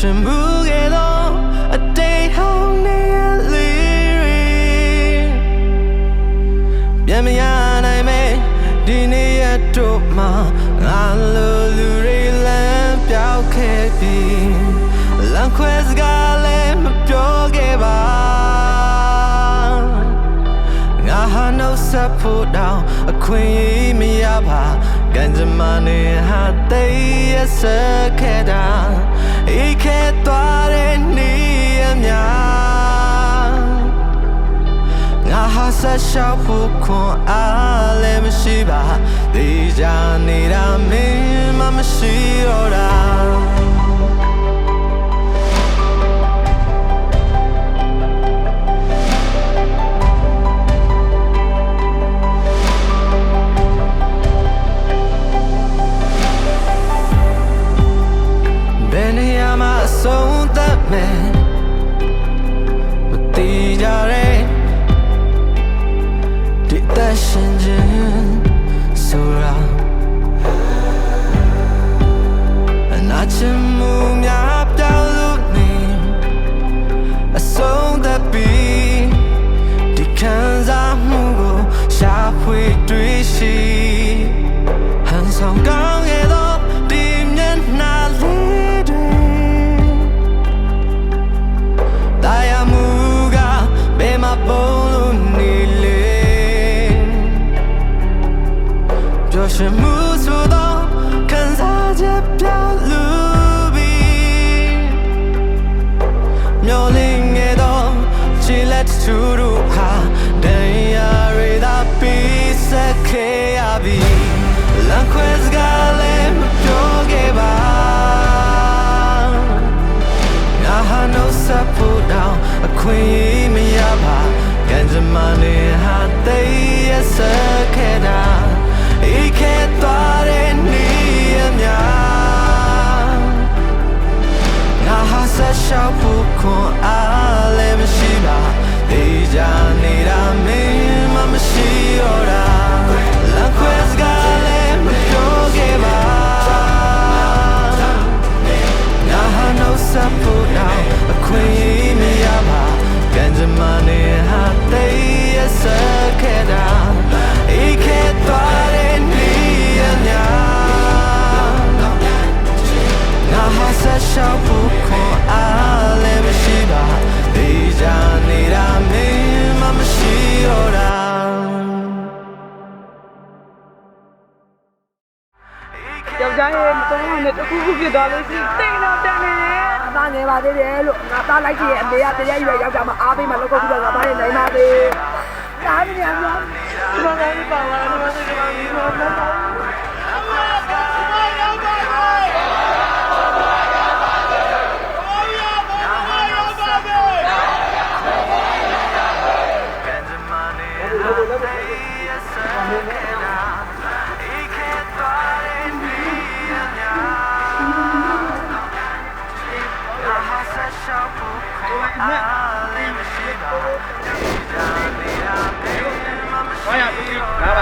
ရှင်မှုခဲ့သောအတိတ်ဟောင်းနေလေးပြန်မရနိုင်မဲဒီနေ့ရတော့မှငါလိုလူတွေလမ်းပြောက်ခဲ့ပြီးလမ်းခွဲစကားလည်းမပြောခဲ့ပါငါဟာနှုတ်ဆက်ဖို့တောင်အခွင့်အရေးမရပါကံကြမ္မာနဲ့ဟာတိတ်ရဆက်ခဲ့တာဤခဲ့သွားတဲ့နေ့အများငါဟာဆက်လျှောက်ဖို့ခွန်အားလည်းမရှိပါဒီကြနေတာမင်းမှမရှိတော့တာဆုံးသက်မယ်မတိကြရဲဒီသက်ရှင်ခြင်းဆိုတာအနာချင်မှုများပြောင်းလို့နေအဆုံးသက်ပြီးဒီခံစားမှုကိုရှာဖွေတွေ့ရှိဟန်ဆောင်ကောင်းရဲ့တော့ဒီမျက်နှာလေးရှင်မှုဆိုတော့ခံစားချက်ပြောင်းလို့ပြီးမျောလင်းငယ်တော့ချီလက်သူတို့ဟာဒဏ်ရာတွေသာပြီးဆက်ခဲ့ရပြီလမ်းခွဲစကားလည်းမပြောခဲ့ပါငါဟာနှုတ်ဆက်ဖို့တောင်အခွင့်အရေးမရပါကံကြမ္မာနဲ့ဟာတိတ်ရဆက်ခဲ့တာဤခဲ့သွားတဲ့နေ့အများငါဟာဆက်လျှောက်ဖို့ခွန်အားလည်းမရှိပါဒီကြနေတာမင်းမှမရှိတော့တာလမ်းခွဲစကားလည်းမပြောခဲ့ပါငါဟာနှုတ်ဆက်ဖို့တော့အခွင့်အရေးမရပါကံကြမ္မာနဲ့ဟာတိတ်ရဆက်ခဲ့တာဤခဲ့သွားတဲ့ဆက်လျှောက်ဖို့ခွန်အားလည်းမရှိပါဒီကြနေတာမင်းမှမရှိတော့တာယောက်ျားရဲ့မတော်နဲ့တခုခုဖြစ်သွားလို့ရှိရင်တိတ်တော့တန်နေတယ်အသားငယ်ပါသေးတယ်လို့ငါသားလိုက်ကြည့်ရဲ့အမေကတရားရွယ်ယောက်ျားမအားပေးမှလောက်ကုန်ပြီးတော့ငါသားရဲ့နိုင်ပါသေးဒါမင်းများဒီမှာလည်းပါလာတယ်ဒီမှာလည်းပါလာဘာရပြီငါပါ